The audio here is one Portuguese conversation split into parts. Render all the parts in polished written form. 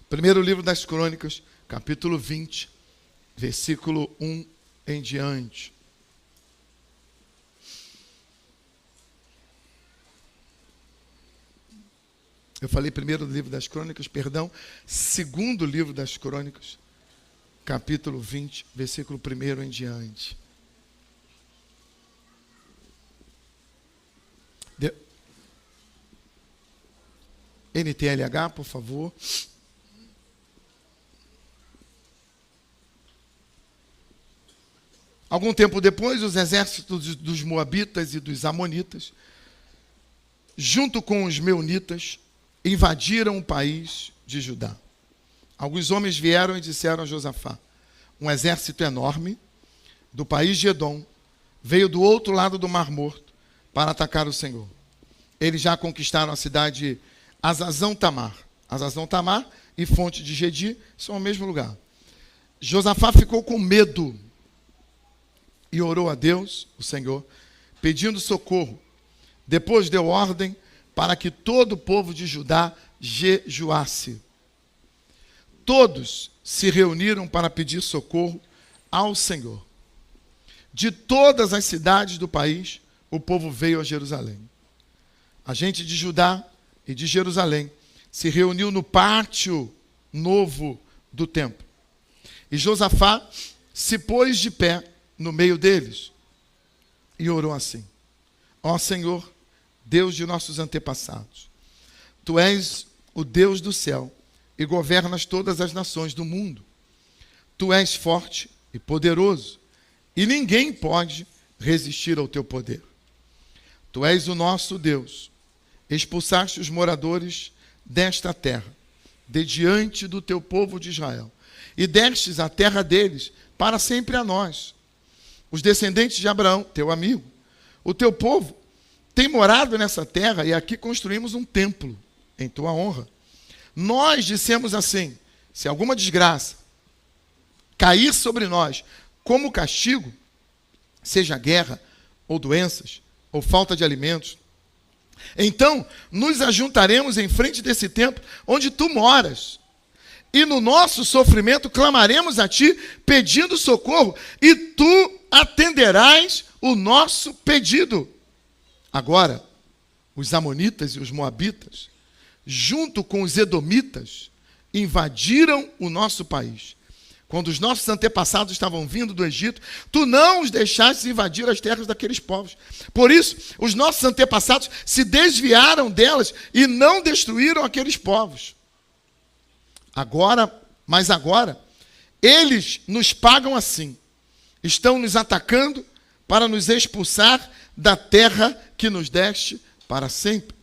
Primeiro livro das Crônicas, capítulo 20, versículo 1 em diante. Eu falei primeiro livro das Crônicas, perdão. Segundo livro das Crônicas, capítulo 20, versículo 1 em diante. NTLH, por favor. Algum tempo depois, os exércitos dos Moabitas e dos Amonitas, junto com os Meunitas, invadiram o país de Judá. Alguns homens vieram e disseram a Josafá: um exército enorme do país de Edom veio do outro lado do Mar Morto para atacar o Senhor. Eles já conquistaram a cidade Azazão-Tamar. Azazão-Tamar e Fonte de Gedi são o mesmo lugar. Josafá ficou com medo e orou a Deus, o Senhor, pedindo socorro. Depois deu ordem para que todo o povo de Judá jejuasse. Todos se reuniram para pedir socorro ao Senhor. De todas as cidades do país, o povo veio a Jerusalém. A gente de Judá e de Jerusalém se reuniu no pátio novo do templo. E Josafá se pôs de pé no meio deles e orou assim: ó Senhor, Deus de nossos antepassados, Tu és o Deus do céu e governas todas as nações do mundo. Tu és forte e poderoso e ninguém pode resistir ao Teu poder. Tu és o nosso Deus. Expulsaste os moradores desta terra, de diante do Teu povo de Israel, e destes a terra deles para sempre a nós, os descendentes de Abraão, Teu amigo. O Teu povo tem morado nessa terra e aqui construímos um templo em Tua honra. Nós dissemos assim: se alguma desgraça cair sobre nós como castigo, seja guerra, ou doenças, ou falta de alimentos, então nos ajuntaremos em frente desse templo onde Tu moras, e no nosso sofrimento clamaremos a Ti pedindo socorro, e Tu atenderás o nosso pedido. Agora, os amonitas e os moabitas, junto com os edomitas, invadiram o nosso país. Quando os nossos antepassados estavam vindo do Egito, Tu não os deixaste invadir as terras daqueles povos. Por isso, os nossos antepassados se desviaram delas e não destruíram aqueles povos. Mas agora, eles nos pagam assim. Estão nos atacando para nos expulsar da terra que nos deste para sempre.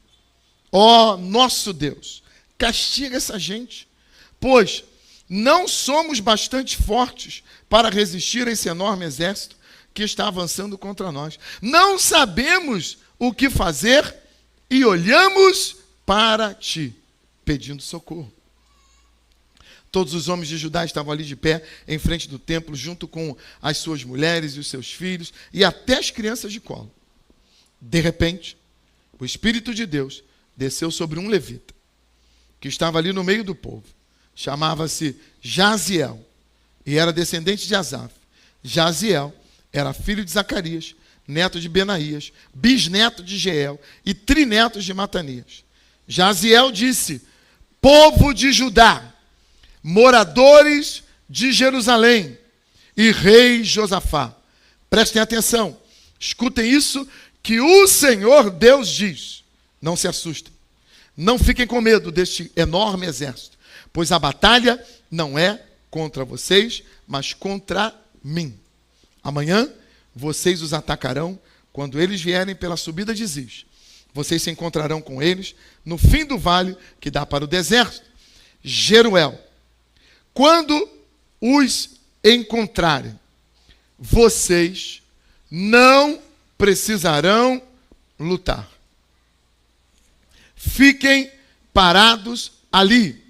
Ó nosso Deus, castiga essa gente, pois não somos bastante fortes para resistir a esse enorme exército que está avançando contra nós. Não sabemos o que fazer e olhamos para Ti, pedindo socorro. Todos os homens de Judá estavam ali de pé, em frente do templo, junto com as suas mulheres e os seus filhos, e até as crianças de colo. De repente, o Espírito de Deus desceu sobre um levita, que estava ali no meio do povo. Chamava-se Jaziel, e era descendente de Asaf. Jaziel era filho de Zacarias, neto de Benaías, bisneto de Jeiel e trineto de Matanias. Jaziel disse: povo de Judá, moradores de Jerusalém e rei Josafá, prestem atenção, escutem isso que o Senhor Deus diz. Não se assustem, não fiquem com medo deste enorme exército, pois a batalha não é contra vocês, mas contra mim. Amanhã vocês os atacarão quando eles vierem pela subida de Ziz. Vocês se encontrarão com eles no fim do vale que dá para o deserto, Jeruel. Quando os encontrarem, vocês não precisarão lutar. Fiquem parados ali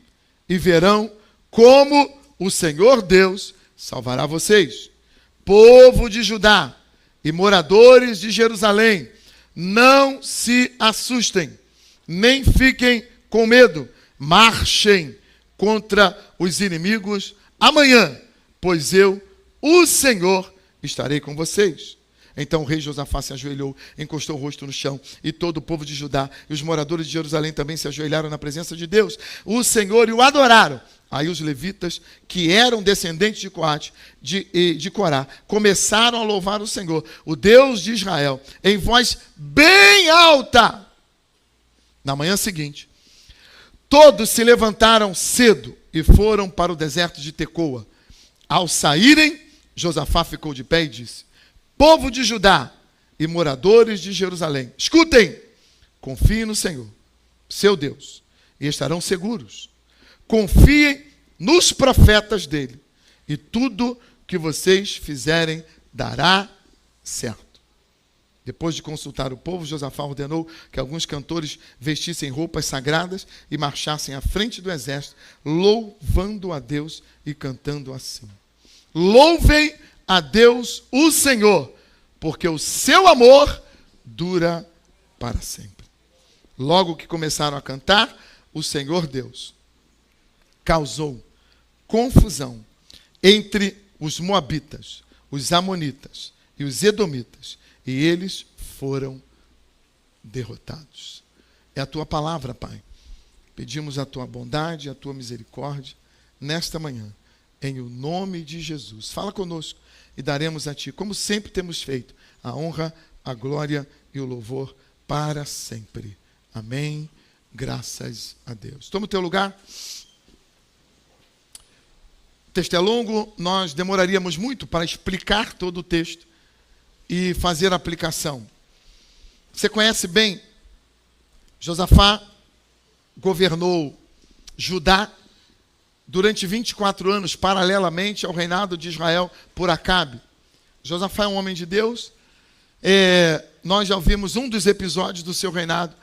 e verão como o Senhor Deus salvará vocês. Povo de Judá e moradores de Jerusalém, não se assustem, nem fiquem com medo. Marchem contra os inimigos amanhã, pois eu, o Senhor, estarei com vocês. Então o rei Josafá se ajoelhou, encostou o rosto no chão, e todo o povo de Judá e os moradores de Jerusalém também se ajoelharam na presença de Deus, o Senhor, e o adoraram. Aí os levitas, que eram descendentes de Coate, de Corá, começaram a louvar o Senhor, o Deus de Israel, em voz bem alta. Na manhã seguinte, todos se levantaram cedo e foram para o deserto de Tecoa. Ao saírem, Josafá ficou de pé e disse: povo de Judá e moradores de Jerusalém, escutem, confiem no Senhor, seu Deus, e estarão seguros. Confiem nos profetas dele, e tudo que vocês fizerem dará certo. Depois de consultar o povo, Josafá ordenou que alguns cantores vestissem roupas sagradas e marchassem à frente do exército, louvando a Deus e cantando assim: louvem a Deus o Senhor, porque o seu amor dura para sempre. Logo que começaram a cantar, o Senhor Deus causou confusão entre os moabitas, os amonitas e os edomitas, e eles foram derrotados. É a tua palavra, Pai. Pedimos a tua bondade, a tua misericórdia nesta manhã, em o nome de Jesus. Fala conosco e daremos a ti, como sempre temos feito, a honra, a glória e o louvor para sempre. Amém. Graças a Deus. Toma o teu lugar. O texto é longo, nós demoraríamos muito para explicar todo o texto e fazer a aplicação. Você conhece bem, Josafá governou Judá durante 24 anos, paralelamente ao reinado de Israel por Acabe. Josafá é um homem de Deus. Nós já ouvimos um dos episódios do seu reinado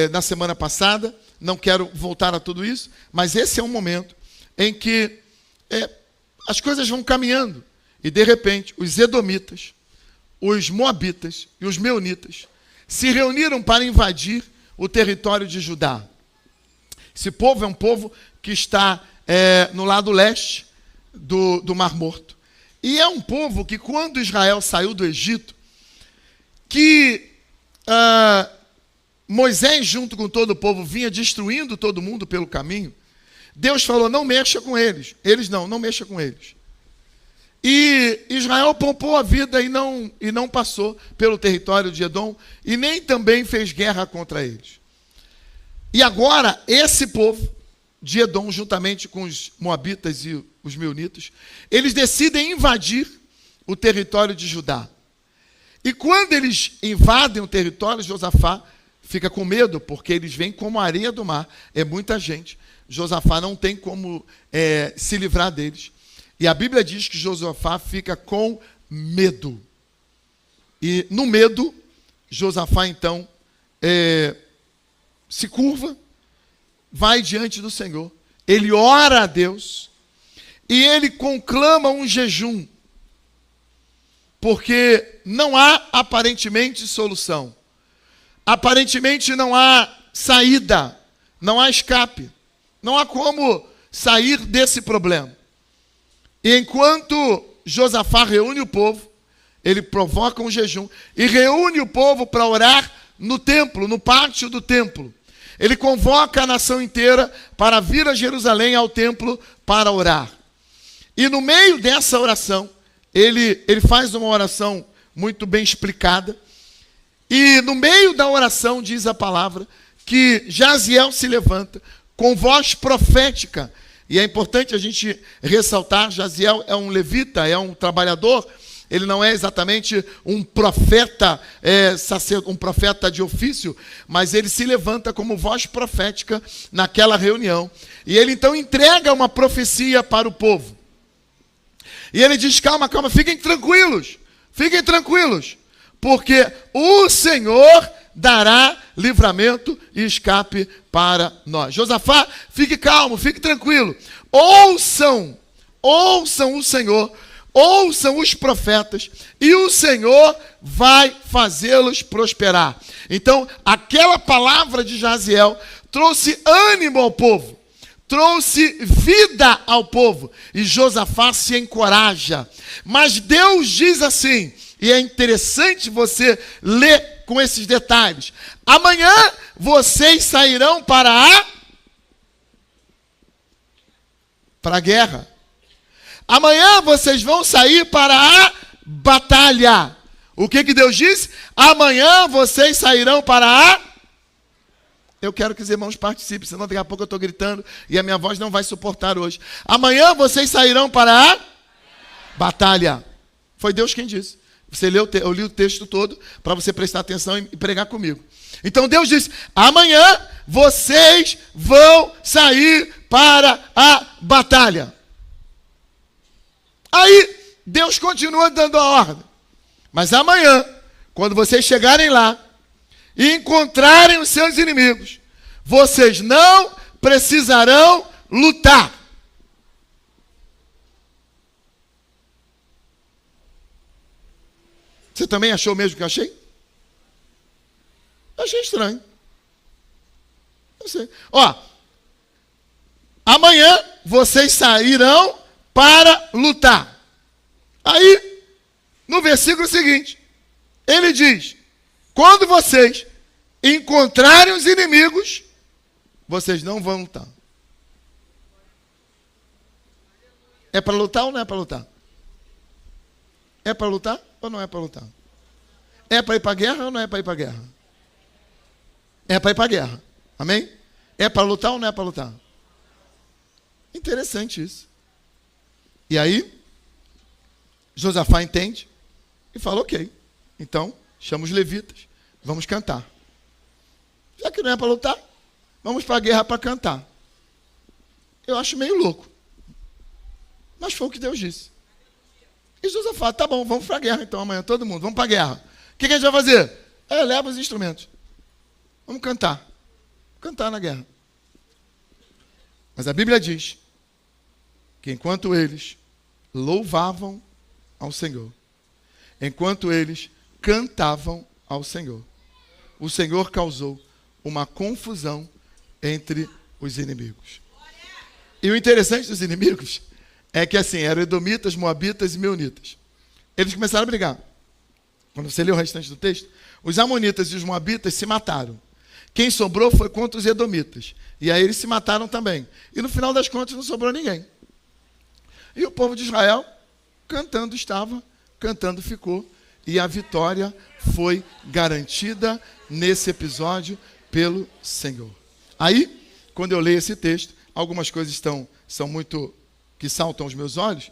na semana passada. Não quero voltar a tudo isso, mas esse é um momento em que as coisas vão caminhando e, de repente, os edomitas, os moabitas e os meunitas se reuniram para invadir o território de Judá. Esse povo é um povo que está no lado leste do Mar Morto. E é um povo que, quando Israel saiu do Egito, que Moisés, junto com todo o povo, vinha destruindo todo mundo pelo caminho, Deus falou: não mexa com eles. Eles não mexa com eles. E Israel poupou a vida e não passou pelo território de Edom, e nem também fez guerra contra eles. E agora, esse povo de Edom, juntamente com os moabitas e os meunitas, eles decidem invadir o território de Judá. E quando eles invadem o território, Josafá fica com medo, porque eles vêm como a areia do mar. É muita gente. Josafá não tem como se livrar deles. E a Bíblia diz que Josafá fica com medo. E no medo, Josafá então se curva, vai diante do Senhor. Ele ora a Deus e ele conclama um jejum, porque não há aparentemente solução. Aparentemente não há saída, não há escape. Não há como sair desse problema. E enquanto Josafá reúne o povo, ele provoca um jejum e reúne o povo para orar no templo, no pátio do templo. Ele convoca a nação inteira para vir a Jerusalém, ao templo, para orar. E no meio dessa oração, ele faz uma oração muito bem explicada. E no meio da oração, diz a palavra, que Jaziel se levanta com voz profética. E é importante a gente ressaltar, Jaziel é um levita, é um trabalhador. Ele não é exatamente um profeta, um profeta de ofício, mas ele se levanta como voz profética naquela reunião. E ele então entrega uma profecia para o povo. E ele diz: calma, fiquem tranquilos, porque o Senhor dará livramento e escape para nós. Josafá, fique calmo, fique tranquilo. Ouçam o Senhor, ouçam os profetas, e o Senhor vai fazê-los prosperar. Então, aquela palavra de Jaziel trouxe ânimo ao povo, trouxe vida ao povo. E Josafá se encoraja. Mas Deus diz assim, e é interessante você ler com esses detalhes. Amanhã vocês sairão para a guerra. Amanhã vocês vão sair para a batalha. O que Deus disse? Amanhã vocês sairão para a... Eu quero que os irmãos participem, senão daqui a pouco eu estou gritando e a minha voz não vai suportar hoje. Amanhã vocês sairão para a batalha. Foi Deus quem disse. Eu li o texto todo para você prestar atenção e pregar comigo. Então Deus disse, amanhã vocês vão sair para a batalha. Aí Deus continua dando a ordem. Mas amanhã, quando vocês chegarem lá e encontrarem os seus inimigos, vocês não precisarão lutar. Você também achou o mesmo que eu achei? Eu achei estranho. Não sei. Ó, amanhã vocês sairão para lutar. Aí, no versículo seguinte, ele diz, quando vocês encontrarem os inimigos, vocês não vão lutar. É para lutar ou não é para lutar? É para lutar ou não é para lutar? É para ir para a guerra ou não é para ir para a guerra? É para ir para a guerra. Amém? É para lutar ou não é para lutar? Interessante isso. E aí, Josafá entende e fala, ok, então chama os levitas, vamos cantar. Já que não é para lutar, vamos para a guerra para cantar. Eu acho meio louco. Mas foi o que Deus disse. E Josafá, tá bom, vamos para a guerra então amanhã, todo mundo, vamos para a guerra. O que a gente vai fazer? Leva os instrumentos. Vamos cantar. Cantar na guerra. Mas a Bíblia diz que enquanto eles louvavam ao Senhor, enquanto eles cantavam ao Senhor, o Senhor causou uma confusão entre os inimigos. E o interessante dos inimigos é que assim, eram edomitas, moabitas e meunitas. Eles começaram a brigar. Quando você lê o restante do texto, os amonitas e os moabitas se mataram. Quem sobrou foi contra os edomitas. E aí eles se mataram também. E no final das contas não sobrou ninguém. E o povo de Israel, cantando estava, cantando ficou. E a vitória foi garantida nesse episódio pelo Senhor. Aí, quando eu leio esse texto, algumas coisas são muito... que saltam aos meus olhos,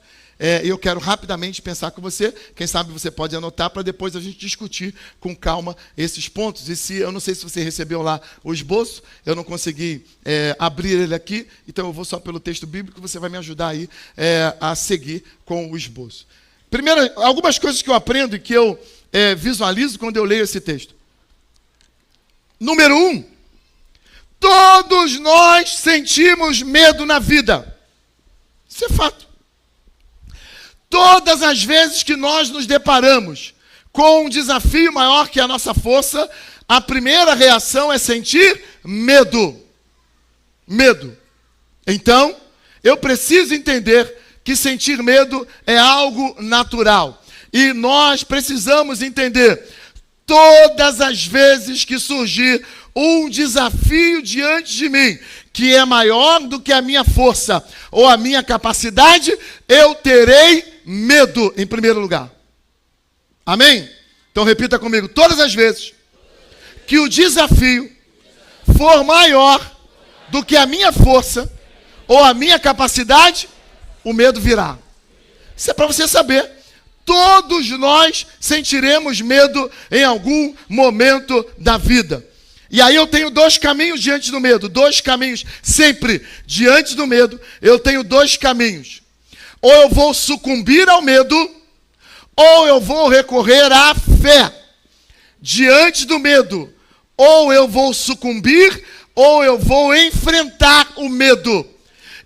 eu quero rapidamente pensar com você, quem sabe você pode anotar para depois a gente discutir com calma esses pontos. E eu não sei se você recebeu lá o esboço, eu não consegui abrir ele aqui, então eu vou só pelo texto bíblico, você vai me ajudar aí a seguir com o esboço. Primeiro, algumas coisas que eu aprendo e que eu visualizo quando eu leio esse texto. Número 1, todos nós sentimos medo na vida. Isso é fato. Todas as vezes que nós nos deparamos com um desafio maior que a nossa força, a primeira reação é sentir medo. Medo. Então, eu preciso entender que sentir medo é algo natural. E nós precisamos entender, todas as vezes que surgir um desafio diante de mim, que é maior do que a minha força ou a minha capacidade, eu terei medo em primeiro lugar. Amém? Então repita comigo, todas as vezes que o desafio for maior do que a minha força ou a minha capacidade, o medo virá. Isso é para você saber. Todos nós sentiremos medo em algum momento da vida. E aí eu tenho dois caminhos diante do medo. Dois caminhos. Sempre diante do medo, eu tenho dois caminhos. Ou eu vou sucumbir ao medo, ou eu vou recorrer à fé. Diante do medo, ou eu vou sucumbir, ou eu vou enfrentar o medo.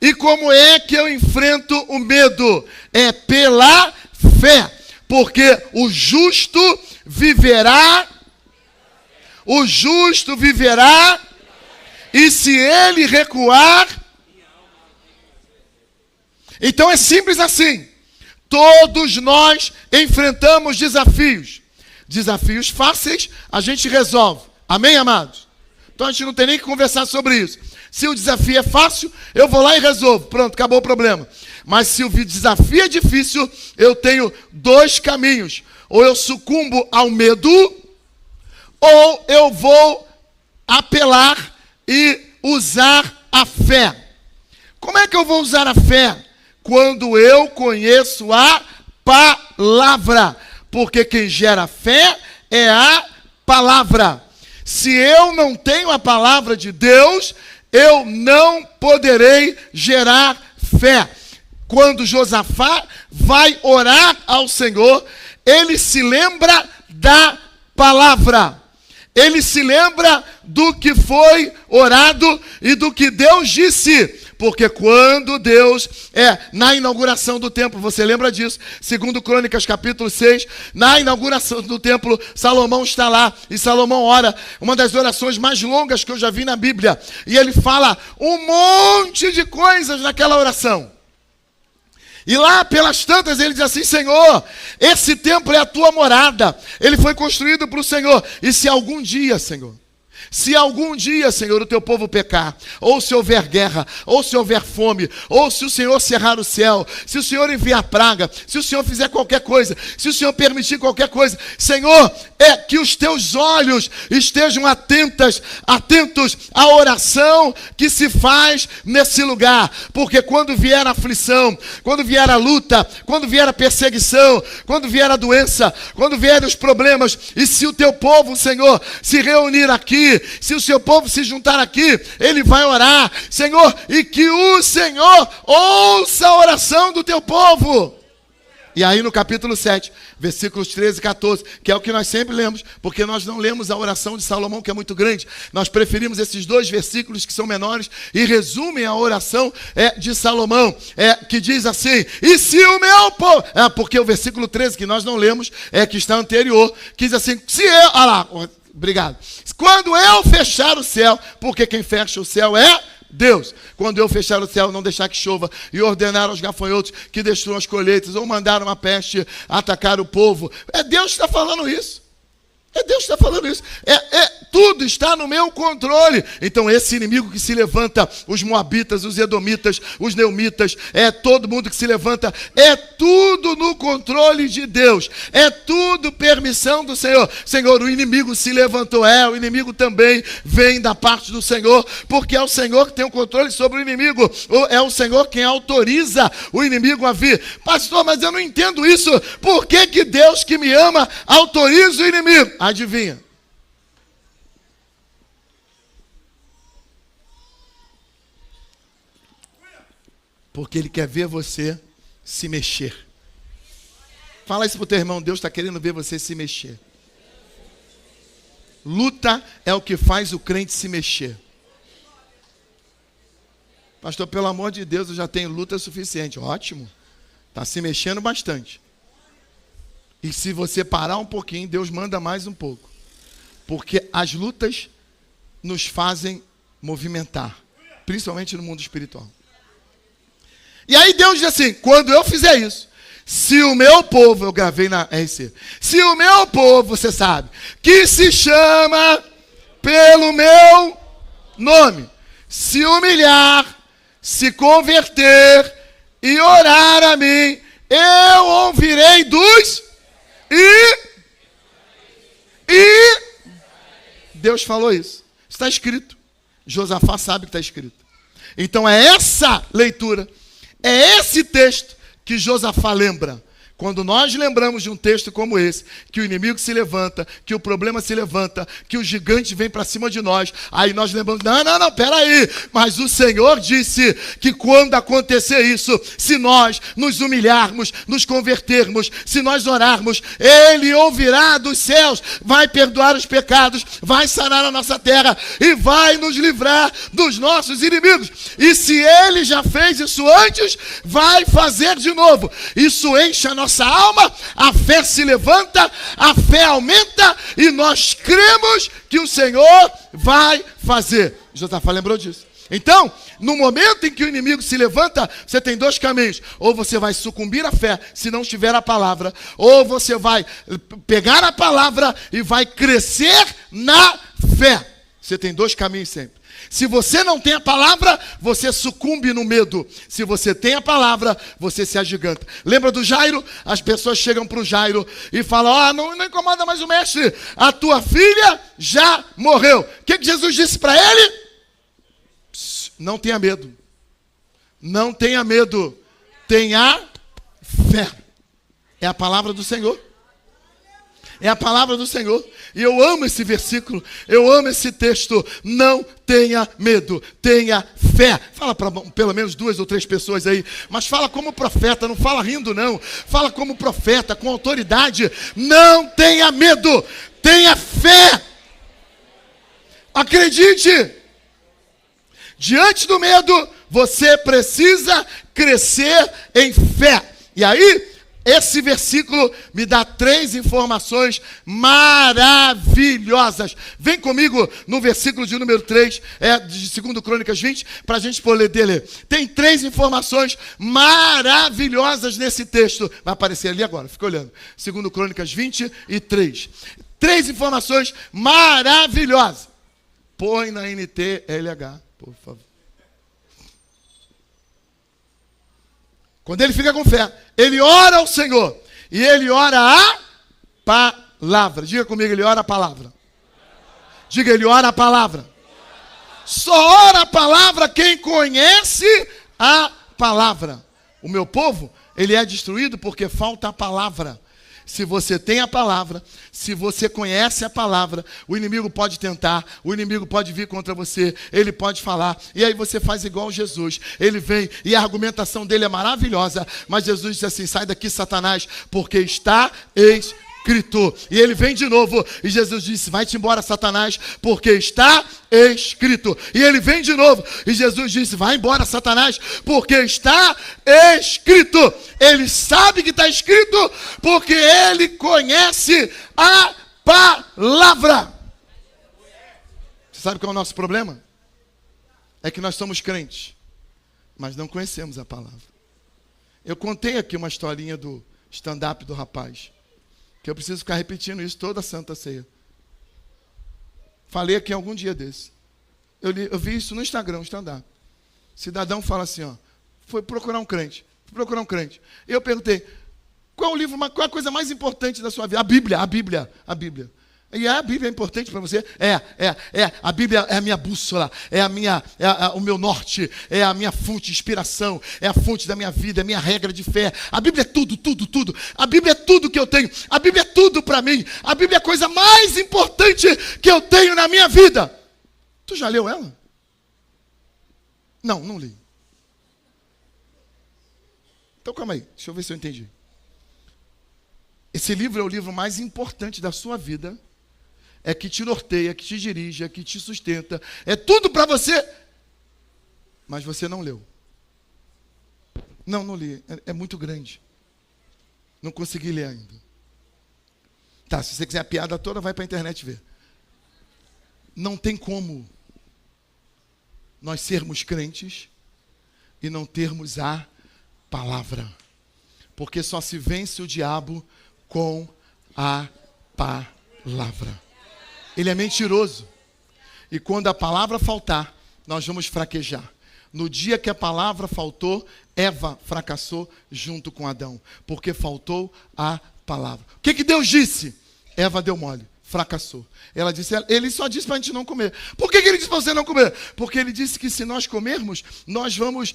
E como é que eu enfrento o medo? É pela fé. Porque o justo viverá. O justo viverá, e se ele recuar, Então é simples assim. Todos nós enfrentamos desafios. Desafios fáceis a gente resolve. Amém, amados? Então a gente não tem nem que conversar sobre isso. Se o desafio é fácil, eu vou lá e resolvo. Pronto, acabou o problema. Mas se o desafio é difícil, eu tenho dois caminhos. Ou eu sucumbo ao medo, ou eu vou apelar e usar a fé. Como é que eu vou usar a fé? Quando eu conheço a palavra. Porque quem gera fé é a palavra. Se eu não tenho a palavra de Deus, eu não poderei gerar fé. Quando Josafá vai orar ao Senhor, ele se lembra da palavra. Ele se lembra do que foi orado e do que Deus disse. Porque quando Deus, na inauguração do templo, você lembra disso? Segundo Crônicas capítulo 6, na inauguração do templo, Salomão está lá e Salomão ora, uma das orações mais longas que eu já vi na Bíblia. E ele fala um monte de coisas naquela oração. E lá pelas tantas ele diz assim: Senhor, esse templo é a tua morada. Ele foi construído para o Senhor. E se algum dia, Senhor, o teu povo pecar, ou se houver guerra, ou se houver fome, ou se o Senhor cerrar o céu, se o Senhor enviar praga, se o Senhor fizer qualquer coisa, se o Senhor permitir qualquer coisa, Senhor, é que os teus olhos estejam atentos à oração que se faz nesse lugar. Porque quando vier a aflição, quando vier a luta, quando vier a perseguição, quando vier a doença, quando vierem os problemas, e se o teu povo, Senhor, se reunir aqui, se o seu povo se juntar aqui, ele vai orar, Senhor, e que o Senhor ouça a oração do teu povo. E aí no capítulo 7, versículos 13 e 14, que é o que nós sempre lemos, porque nós não lemos a oração de Salomão, que é muito grande. Nós preferimos esses dois versículos que são menores e resumem a oração de Salomão, que diz assim: e se o meu povo... porque o versículo 13 que nós não lemos, que está anterior, que diz assim: se eu... Olha lá, obrigado. Quando eu fechar o céu, porque quem fecha o céu é Deus. Quando eu fechar o céu, não deixar que chova, e ordenar aos gafanhotos que destruam as colheitas, ou mandar uma peste atacar o povo. Deus que está falando isso. Deus está falando isso. Tudo está no meu controle. Então esse inimigo que se levanta, os moabitas, os edomitas, os neumitas, todo mundo que se levanta, tudo no controle de Deus. Tudo permissão do Senhor. Senhor, o inimigo se levantou. O inimigo também vem da parte do Senhor, porque é o Senhor que tem o controle sobre o inimigo. É o Senhor quem autoriza o inimigo a vir. Pastor, mas eu não entendo isso. Por que que Deus que me ama autoriza o inimigo? Adivinha? Porque Ele quer ver você se mexer. Fala isso para o teu irmão: Deus está querendo ver você se mexer. Luta é o que faz o crente se mexer. Pastor, pelo amor de Deus, eu já tenho luta suficiente. Ótimo. Está se mexendo bastante. E se você parar um pouquinho, Deus manda mais um pouco. Porque as lutas nos fazem movimentar. Principalmente no mundo espiritual. E aí Deus diz assim: quando eu fizer isso, se o meu povo, eu gravei na RC, se o meu povo, você sabe, que se chama pelo meu nome, se humilhar, se converter e orar a mim, eu ouvirei dos... E Deus falou isso. Está escrito. Josafá sabe que está escrito. Então é essa leitura, é esse texto que Josafá lembra. Quando nós lembramos de um texto como esse, que o inimigo se levanta, que o problema se levanta, que o gigante vem para cima de nós, aí nós lembramos: não, peraí, mas o Senhor disse que quando acontecer isso, se nós nos humilharmos, nos convertermos, se nós orarmos, Ele ouvirá dos céus, vai perdoar os pecados, vai sarar a nossa terra e vai nos livrar dos nossos inimigos. E se Ele já fez isso antes, vai fazer de novo. Isso enche a nossa alma, a fé se levanta, a fé aumenta e nós cremos que o Senhor vai fazer. Josafá lembrou disso. Então, no momento em que o inimigo se levanta, você tem dois caminhos. Ou você vai sucumbir à fé, se não tiver a palavra. Ou você vai pegar a palavra e vai crescer na fé. Você tem dois caminhos sempre. Se você não tem a palavra, você sucumbe no medo. Se você tem a palavra, você se agiganta. Lembra do Jairo? As pessoas chegam para o Jairo e falam, não incomoda mais o mestre, a tua filha já morreu. O que Jesus disse para ele? Não tenha medo. Não tenha medo. Tenha fé. É a palavra do Senhor. É a palavra do Senhor. E eu amo esse versículo. Eu amo esse texto. Não tenha medo. Tenha fé. Fala para pelo menos 2 ou 3 pessoas aí. Mas fala como profeta. Não fala rindo, não. Fala como profeta, com autoridade. Não tenha medo. Tenha fé. Acredite. Diante do medo, você precisa crescer em fé. E aí, esse versículo me dá 3 informações maravilhosas. Vem comigo no versículo de número 3, de 2 Crônicas 20, para a gente poder ler. Tem 3 informações maravilhosas nesse texto. Vai aparecer ali agora, fica olhando. 2 Crônicas 23. 3 informações maravilhosas. Põe na NTLH, por favor. Quando ele fica com fé, ele ora ao Senhor. E ele ora a palavra. Diga comigo, ele ora a palavra. Diga, ele ora a palavra. Só ora a palavra quem conhece a palavra. O meu povo, ele é destruído porque falta a palavra. Se você tem a palavra, se você conhece a palavra, o inimigo pode tentar, o inimigo pode vir contra você, ele pode falar, e aí você faz igual Jesus. Ele vem e a argumentação dele é maravilhosa, mas Jesus diz assim, sai daqui, Satanás, porque está escrito. E ele vem de novo, e Jesus disse, vai-te embora, Satanás, porque está escrito. E ele vem de novo, e Jesus disse, vai embora, Satanás, porque está escrito. Ele sabe que está escrito, porque ele conhece a palavra. Você sabe qual é o nosso problema? É que nós somos crentes, mas não conhecemos a palavra. Eu contei aqui uma historinha do stand-up do rapaz, que eu preciso ficar repetindo isso toda a Santa Ceia. Falei aqui algum dia desse. Eu vi isso no Instagram, no stand-up. Cidadão fala assim, foi procurar um crente. Eu perguntei, qual é o livro, qual é a coisa mais importante da sua vida? A Bíblia. E a Bíblia é importante para você? A Bíblia é a minha bússola, o meu norte, é a minha fonte de inspiração, é a fonte da minha vida, é a minha regra de fé. A Bíblia é tudo. A Bíblia é tudo que eu tenho. A Bíblia é tudo para mim. A Bíblia é a coisa mais importante que eu tenho na minha vida. Tu já leu ela? Não li. Então calma aí, deixa eu ver se eu entendi. Esse livro é o livro mais importante da sua vida. É que te norteia, que te dirige, é que te sustenta. É tudo para você. Mas você não leu. Não li. É muito grande. Não consegui ler ainda. Tá, se você quiser a piada toda, vai para a internet ver. Não tem como nós sermos crentes e não termos a palavra. Porque só se vence o diabo com a palavra. Ele é mentiroso. E quando a palavra faltar, nós vamos fraquejar. No dia que a palavra faltou, Eva fracassou junto com Adão. Porque faltou a palavra. O que Deus disse? Eva deu mole. Fracassou. Ele só disse para a gente não comer. Por que ele disse para você não comer? Porque ele disse que se nós comermos, nós vamos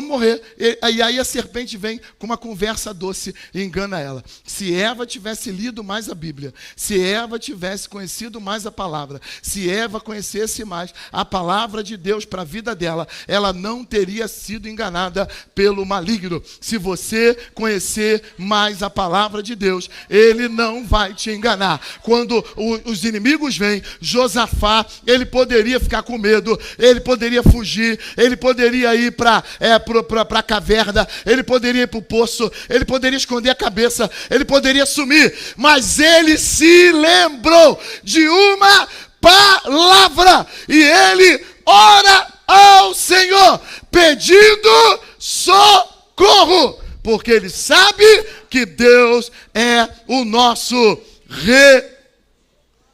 morrer. E aí a serpente vem com uma conversa doce e engana ela. Se Eva tivesse lido mais a Bíblia, se Eva tivesse conhecido mais a palavra, se Eva conhecesse mais a palavra de Deus para a vida dela, ela não teria sido enganada pelo maligno. Se você conhecer mais a palavra de Deus, ele não vai te enganar. Quando os inimigos vêm, Josafá, ele poderia ficar com medo, ele poderia fugir, ele poderia ir para a caverna, ele poderia ir para o poço, ele poderia esconder a cabeça, ele poderia sumir, mas ele se lembrou de uma palavra, e ele ora ao Senhor, pedindo socorro, porque ele sabe que Deus é o nosso rei.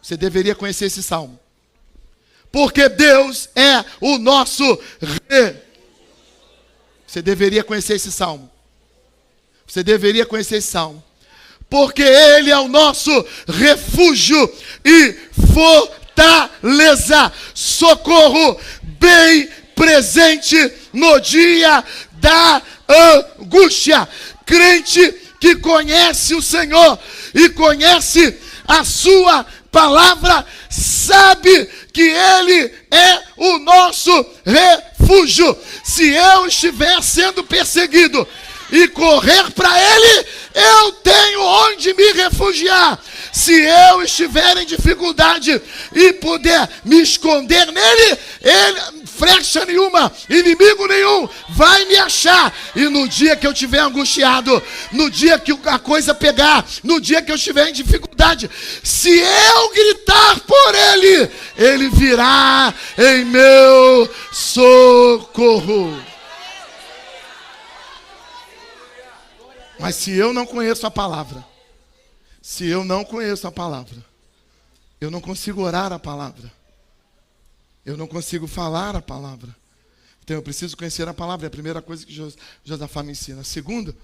Você deveria conhecer esse salmo. Porque Deus é o nosso rei. Você deveria conhecer esse salmo. Você deveria conhecer esse salmo. Porque ele é o nosso refúgio e fortaleza, socorro bem presente no dia da angústia. Crente que conhece o Senhor e conhece a sua palavra, sabe que ele é o nosso refúgio. Se eu estiver sendo perseguido e correr para ele, eu tenho onde me refugiar. Se eu estiver em dificuldade e puder me esconder nele, ele, flecha nenhuma, inimigo nenhum vai me achar. E no dia que eu estiver angustiado, no dia que a coisa pegar, no dia que eu estiver em dificuldade, se eu gritar por ele, ele virá em meu socorro. Mas se eu não conheço a palavra, se eu não conheço a palavra, eu não consigo orar a palavra, eu não consigo falar a palavra. Então eu preciso conhecer a palavra, é a primeira coisa que Josafá me ensina. A segunda,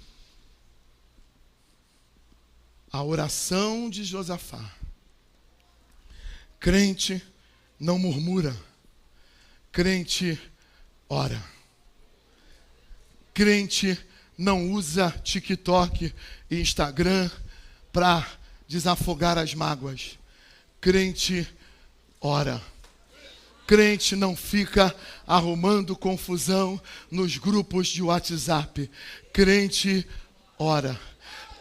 a oração de Josafá. Crente não murmura, crente ora. Crente não usa TikTok e Instagram para desafogar as mágoas. Crente ora. Crente não fica arrumando confusão nos grupos de WhatsApp. Crente ora.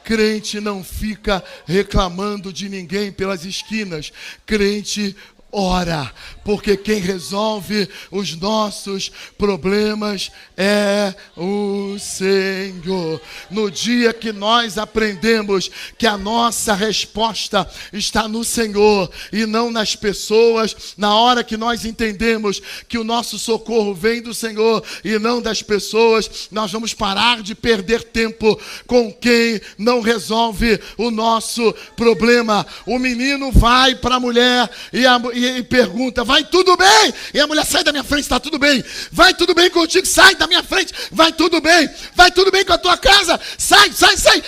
Crente não fica reclamando de ninguém pelas esquinas. Crente ora, porque quem resolve os nossos problemas é o Senhor. No dia que nós aprendemos que a nossa resposta está no Senhor e não nas pessoas, na hora que nós entendemos que o nosso socorro vem do Senhor e não das pessoas, nós vamos parar de perder tempo com quem não resolve o nosso problema. O menino vai para a mulher e pergunta: vai tudo bem? E a mulher: sai da minha frente, está tudo bem. Vai tudo bem contigo? Sai da minha frente, vai tudo bem. Vai tudo bem com a tua casa? Sai,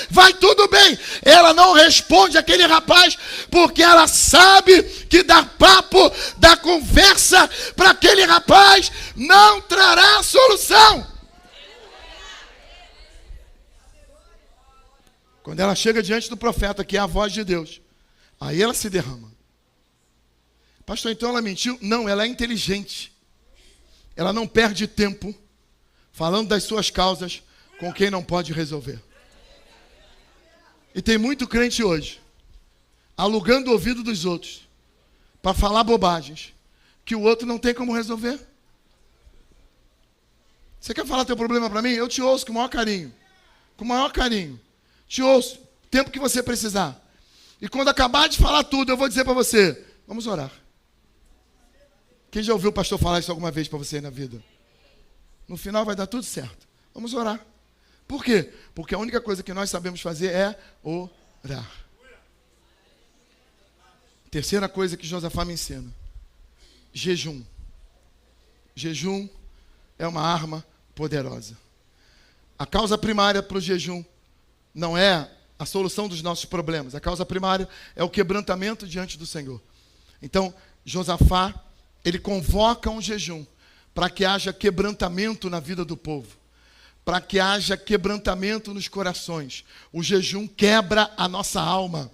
vai tudo bem. Ela não responde aquele rapaz, porque ela sabe que dar papo, dar conversa para aquele rapaz não trará solução. Quando ela chega diante do profeta, que é a voz de Deus, aí ela se derrama. Pastor, então ela mentiu? Não, ela é inteligente. Ela não perde tempo falando das suas causas com quem não pode resolver. E tem muito crente hoje alugando o ouvido dos outros para falar bobagens que o outro não tem como resolver. Você quer falar teu problema para mim? Eu te ouço com o maior carinho. Com o maior carinho. Te ouço o tempo que você precisar. E quando acabar de falar tudo, eu vou dizer para você: vamos orar. Quem já ouviu o pastor falar isso alguma vez para você na vida? No final vai dar tudo certo. Vamos orar. Por quê? Porque a única coisa que nós sabemos fazer é orar. Terceira coisa que Josafá me ensina: jejum. Jejum é uma arma poderosa. A causa primária para o jejum não é a solução dos nossos problemas. A causa primária é o quebrantamento diante do Senhor. Então, Josafá, ele convoca um jejum para que haja quebrantamento na vida do povo, para que haja quebrantamento nos corações. O jejum quebra a nossa alma.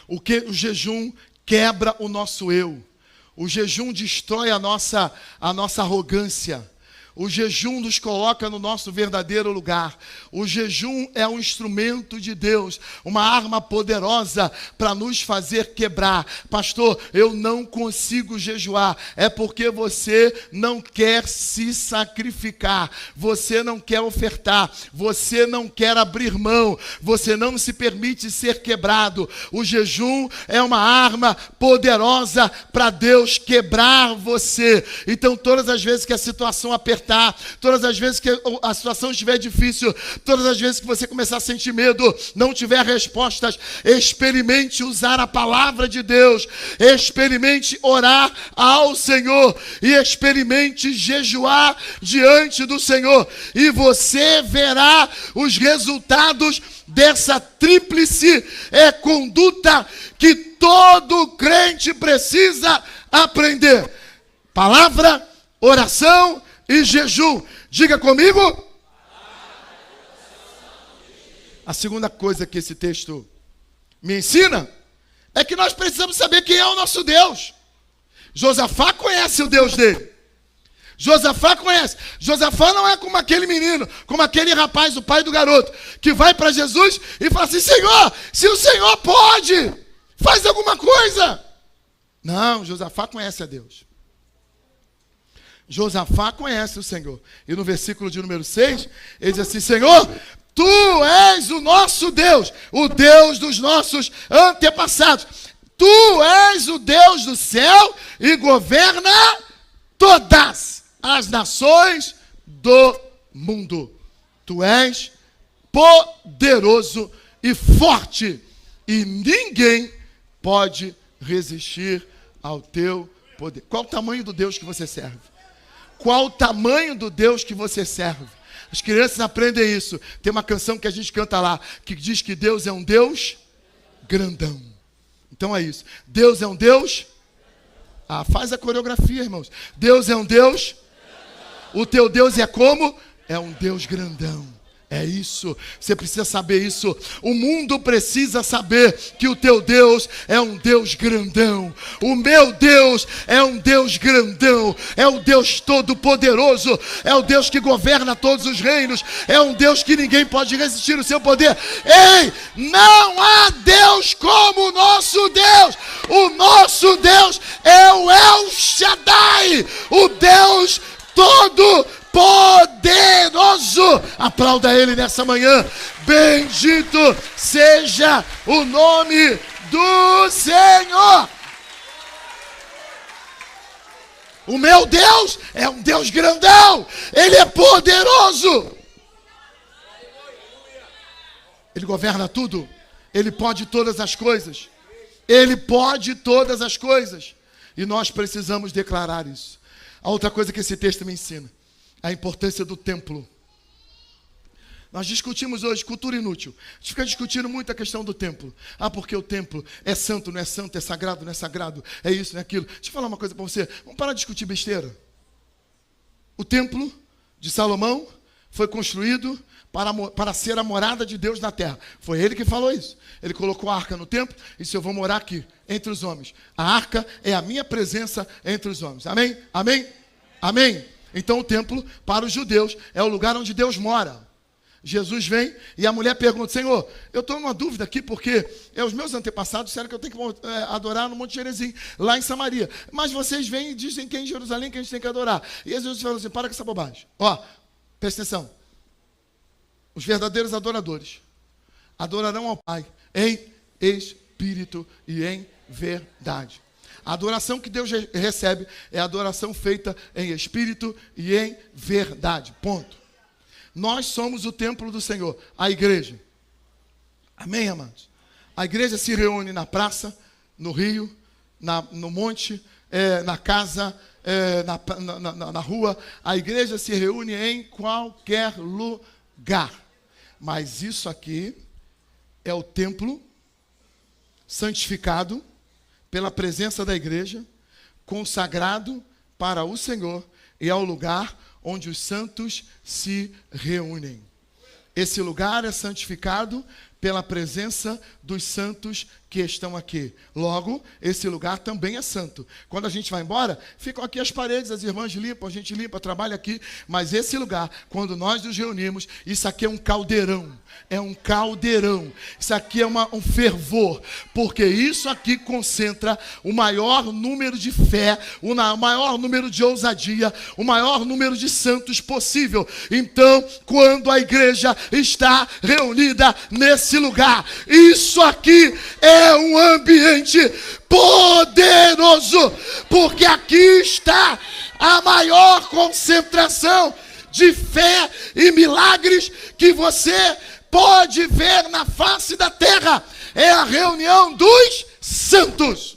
O jejum quebra o nosso eu. O jejum destrói a nossa arrogância. O jejum nos coloca no nosso verdadeiro lugar. O jejum é um instrumento de Deus, uma arma poderosa para nos fazer quebrar. Pastor, eu não consigo jejuar. É porque você não quer se sacrificar, você não quer ofertar, você não quer abrir mão, você não se permite ser quebrado. O jejum é uma arma poderosa para Deus quebrar você. Então, todas as vezes que a situação apertar, todas as vezes que a situação estiver difícil, todas as vezes que você começar a sentir medo, não tiver respostas, experimente usar a palavra de Deus, experimente orar ao Senhor e experimente jejuar diante do Senhor, e você verá os resultados dessa tríplice conduta que todo crente precisa aprender: palavra, oração e jejum. Diga comigo. A segunda coisa que esse texto me ensina é que nós precisamos saber quem é o nosso Deus. Josafá conhece o Deus dele. Josafá conhece. Josafá não é como aquele menino, como aquele rapaz, o pai do garoto, que vai para Jesus e fala assim: Senhor, se o Senhor pode, faz alguma coisa. Não, Josafá conhece a Deus. Josafá conhece o Senhor. E no versículo de número 6, ele diz assim: Senhor, Tu és o nosso Deus, o Deus dos nossos antepassados. Tu és o Deus do céu e governa todas as nações do mundo. Tu és poderoso e forte, e ninguém pode resistir ao teu poder. Qual o tamanho do Deus que você serve? Qual o tamanho do Deus que você serve? As crianças aprendem isso. Tem uma canção que a gente canta lá, que diz que Deus é um Deus grandão. Então é isso. Deus é um Deus... faz a coreografia, irmãos. Deus é um Deus... O teu Deus é como? É um Deus grandão. É isso, você precisa saber isso. O mundo precisa saber que o teu Deus é um Deus grandão. O meu Deus é um Deus grandão. É o Deus todo-poderoso. É o Deus que governa todos os reinos. É um Deus que ninguém pode resistir ao seu poder. Ei, não há Deus como o nosso Deus. O nosso Deus é o El Shaddai, o Deus todo-poderoso. Aplauda Ele nessa manhã. Bendito seja o nome do Senhor. O meu Deus é um Deus grandão. Ele é poderoso. Ele governa tudo. Ele pode todas as coisas. Ele pode todas as coisas. E nós precisamos declarar isso. A outra coisa que esse texto me ensina: a importância do templo. Nós discutimos hoje cultura inútil. A gente fica discutindo muito a questão do templo. Porque o templo é santo, não é santo, é sagrado, não é sagrado, é isso, não é aquilo. Deixa eu falar uma coisa para você. Vamos parar de discutir besteira. O templo de Salomão foi construído para ser a morada de Deus na terra. Foi ele que falou isso. Ele colocou a arca no templo e disse: eu vou morar aqui, entre os homens. A arca é a minha presença entre os homens. Amém? Amém? Amém? Então o templo, para os judeus, é o lugar onde Deus mora. Jesus vem e a mulher pergunta: Senhor, eu estou numa dúvida aqui, porque os meus antepassados disseram que eu tenho que adorar no Monte Gerizim, lá em Samaria. Mas vocês vêm e dizem que é em Jerusalém que a gente tem que adorar. E Jesus falou assim: para com essa bobagem. Presta atenção. Os verdadeiros adoradores adorarão ao Pai em espírito e em verdade. A adoração que Deus recebe é a adoração feita em espírito e em verdade. Ponto. Nós somos o templo do Senhor, a igreja. Amém, amados? A igreja se reúne na praça, no rio, no monte, na casa, na rua. A igreja se reúne em qualquer lugar. Mas isso aqui é o templo santificado pela presença da igreja, consagrado para o Senhor, e é o lugar onde os santos se reúnem. Esse lugar é santificado pela presença dos santos que estão aqui. Logo, esse lugar também é santo. Quando a gente vai embora, ficam aqui as paredes, as irmãs limpam, a gente limpa, trabalha aqui. Mas esse lugar, quando nós nos reunimos, isso aqui é um caldeirão. É um caldeirão. Isso aqui é um fervor. Porque isso aqui concentra o maior número de fé, o maior número de ousadia, o maior número de santos possível. Então, quando a igreja está reunida nesse lugar, isso aqui é um ambiente poderoso, porque aqui está a maior concentração de fé e milagres que você pode ver na face da terra. É a reunião dos santos.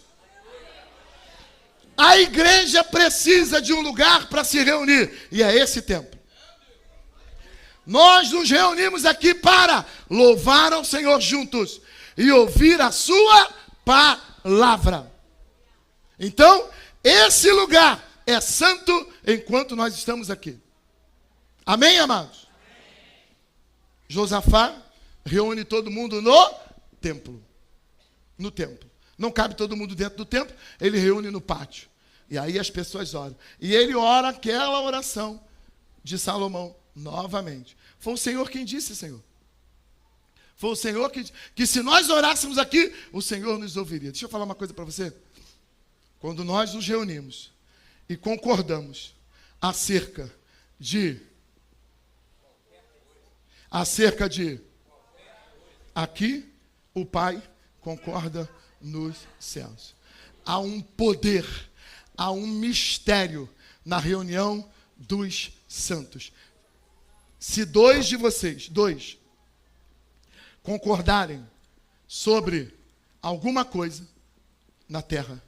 A igreja precisa de um lugar para se reunir, e é esse templo. Nós nos reunimos aqui para louvar ao Senhor juntos e ouvir a sua palavra. Então, esse lugar é santo enquanto nós estamos aqui. Amém, amados? Amém. Josafá reúne todo mundo no templo. No templo. Não cabe todo mundo dentro do templo, ele reúne no pátio. E aí as pessoas oram. E ele ora aquela oração de Salomão novamente. Foi o Senhor quem disse, Senhor. Foi o Senhor que se nós orássemos aqui, o Senhor nos ouviria. Deixa eu falar uma coisa para você. Quando nós nos reunimos e concordamos acerca de aqui, o Pai concorda nos céus. Há um poder, há um mistério na reunião dos santos. Se dois de vocês, concordarem sobre alguma coisa na terra,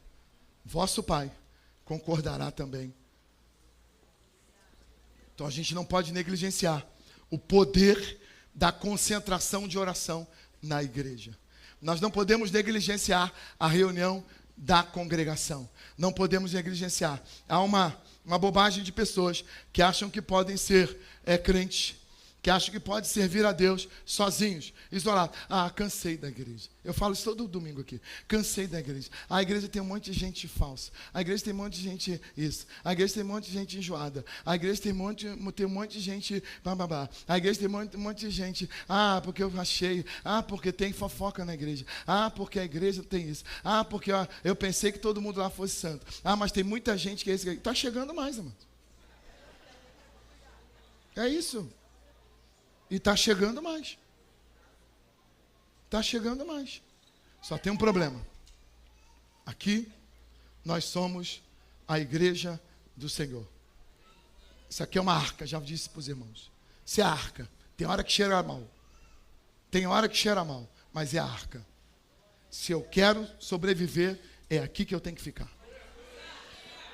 vosso Pai concordará também. Então a gente não pode negligenciar o poder da concentração de oração na igreja. Nós não podemos negligenciar a reunião da congregação. Não podemos negligenciar. Há uma bobagem de pessoas que acham que podem ser crentes, que acham que pode servir a Deus sozinhos, isolados. Cansei da igreja. Eu falo isso todo domingo aqui. Cansei da igreja. A igreja tem um monte de gente falsa. A igreja tem um monte de gente isso. A igreja tem um monte de gente enjoada. A igreja tem um monte de gente bababá. A igreja tem um monte de gente. Porque eu achei. Porque tem fofoca na igreja. Porque a igreja tem isso. Porque eu pensei que todo mundo lá fosse santo. Mas tem muita gente que é isso. Está chegando mais, irmão. É isso. E está chegando mais. Está chegando mais. Só tem um problema. Aqui, nós somos a igreja do Senhor. Isso aqui é uma arca, já disse para os irmãos. Isso é a arca. Tem hora que cheira mal. Tem hora que cheira mal, mas é a arca. Se eu quero sobreviver, é aqui que eu tenho que ficar.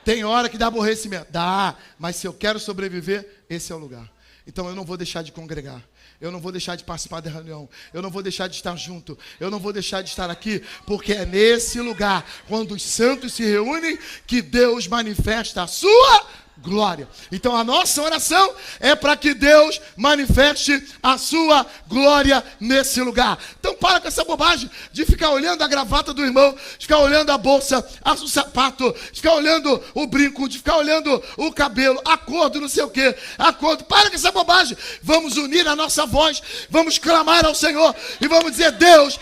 Tem hora que dá aborrecimento. Dá, mas se eu quero sobreviver, esse é o lugar. Então eu não vou deixar de congregar. Eu não vou deixar de participar da reunião. Eu não vou deixar de estar junto. Eu não vou deixar de estar aqui. Porque é nesse lugar, quando os santos se reúnem, que Deus manifesta a sua glória. Então a nossa oração é para que Deus manifeste a sua glória nesse lugar. Então para com essa bobagem de ficar olhando a gravata do irmão, de ficar olhando a bolsa, o sapato, de ficar olhando o brinco, de ficar olhando o cabelo, a cor do não sei o que, a cor. Para com essa bobagem. Vamos unir a nossa voz, vamos clamar ao Senhor e vamos dizer: Deus,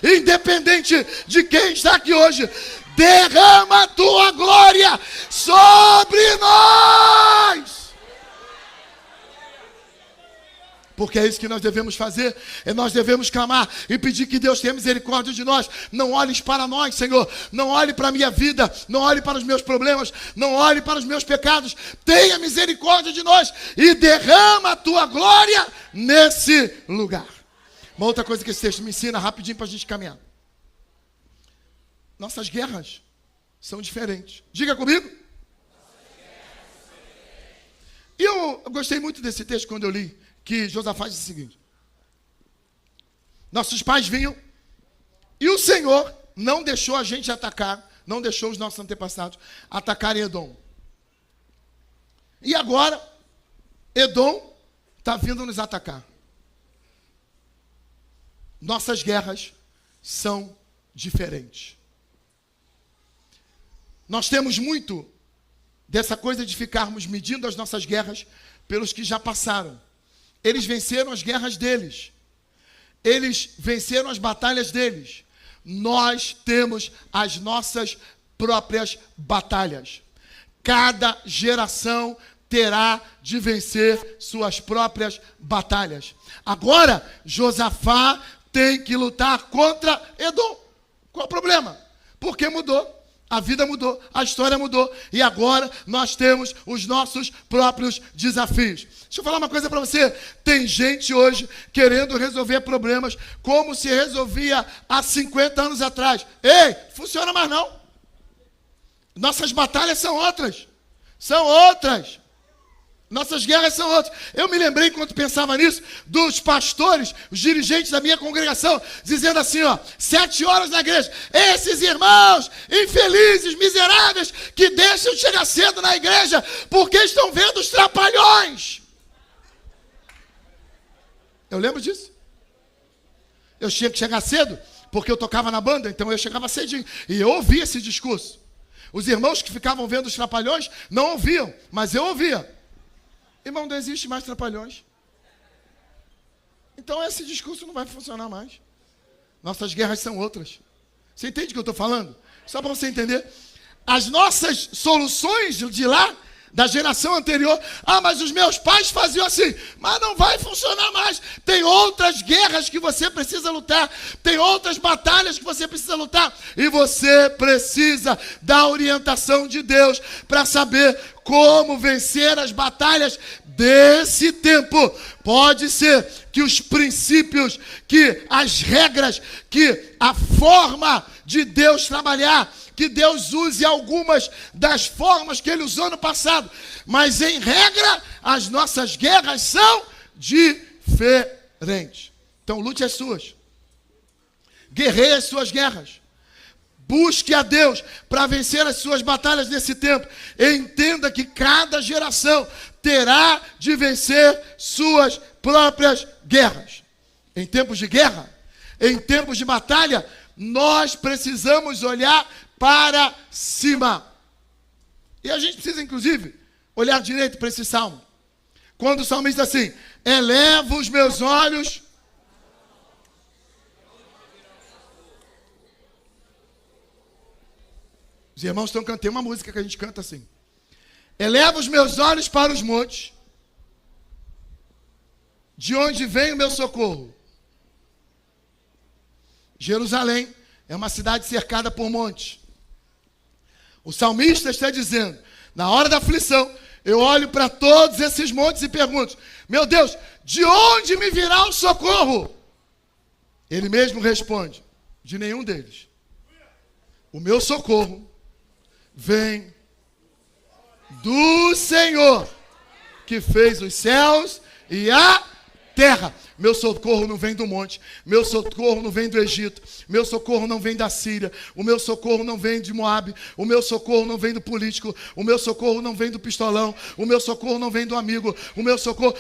independente de quem está aqui hoje, derrama a tua glória sobre nós. Porque é isso que nós devemos fazer. Nós devemos clamar e pedir que Deus tenha misericórdia de nós. Não olhes para nós, Senhor. Não olhe para a minha vida. Não olhe para os meus problemas. Não olhe para os meus pecados. Tenha misericórdia de nós e derrama a tua glória nesse lugar. Uma outra coisa que esse texto me ensina rapidinho para a gente caminhar. Nossas guerras são diferentes. Diga comigo. E eu gostei muito desse texto quando eu li, que Josafá disse o seguinte: nossos pais vinham e o Senhor não deixou a gente atacar, não deixou os nossos antepassados atacarem Edom. E agora, Edom está vindo nos atacar. nossas guerras são diferentes. Nós temos muito dessa coisa de ficarmos medindo as nossas guerras pelos que já passaram. Eles venceram as guerras deles. Eles venceram as batalhas deles. Nós temos as nossas próprias batalhas. Cada geração terá de vencer suas próprias batalhas. Agora, Josafá tem que lutar contra Edom. Qual o problema? Porque mudou. A vida mudou, a história mudou. E agora nós temos os nossos próprios desafios. Deixa eu falar uma coisa para você. Tem gente hoje querendo resolver problemas como se resolvia há 50 anos atrás. Ei, funciona mais não. Nossas batalhas são outras. São outras. Nossas guerras são outras. Eu me lembrei, enquanto pensava nisso, dos pastores, os dirigentes da minha congregação, dizendo assim, 7 horas na igreja. Esses irmãos infelizes, miseráveis, que deixam de chegar cedo na igreja, porque estão vendo os trapalhões. Eu lembro disso. Eu tinha que chegar cedo, porque eu tocava na banda, então eu chegava cedinho. E eu ouvia esse discurso. Os irmãos que ficavam vendo os trapalhões não ouviam, mas eu ouvia. Irmão, não existe mais trapalhões. Então esse discurso não vai funcionar mais. Nossas guerras são outras. Você entende o que eu estou falando? Só para você entender. As nossas soluções de lá, da geração anterior, mas os meus pais faziam assim, mas não vai funcionar mais. Tem outras guerras que você precisa lutar, tem outras batalhas que você precisa lutar, e você precisa da orientação de Deus para saber como vencer as batalhas desse tempo. Pode ser que os princípios, que as regras, que a forma de Deus trabalhar, que Deus use algumas das formas que Ele usou no passado. Mas, em regra, as nossas guerras são diferentes. Então, lute as suas. Guerreie as suas guerras. Busque a Deus para vencer as suas batalhas nesse tempo. Entenda que cada geração terá de vencer suas próprias guerras. Em tempos de guerra, em tempos de batalha, nós precisamos olhar para cima. E a gente precisa, inclusive, olhar direito para esse salmo. Quando o salmista diz assim, elevo os meus olhos... Os irmãos estão cantando, tem uma música que a gente canta assim. Eleva os meus olhos para os montes, de onde vem o meu socorro. Jerusalém é uma cidade cercada por montes. O salmista está dizendo, na hora da aflição, eu olho para todos esses montes e pergunto, meu Deus, de onde me virá o socorro? Ele mesmo responde, de nenhum deles. O meu socorro vem do Senhor, que fez os céus e a terra. Meu socorro não vem do monte, meu socorro não vem do Egito, meu socorro não vem da Síria, o meu socorro não vem de Moabe, o meu socorro não vem do político, o meu socorro não vem do pistolão, o meu socorro não vem do amigo, meu socorro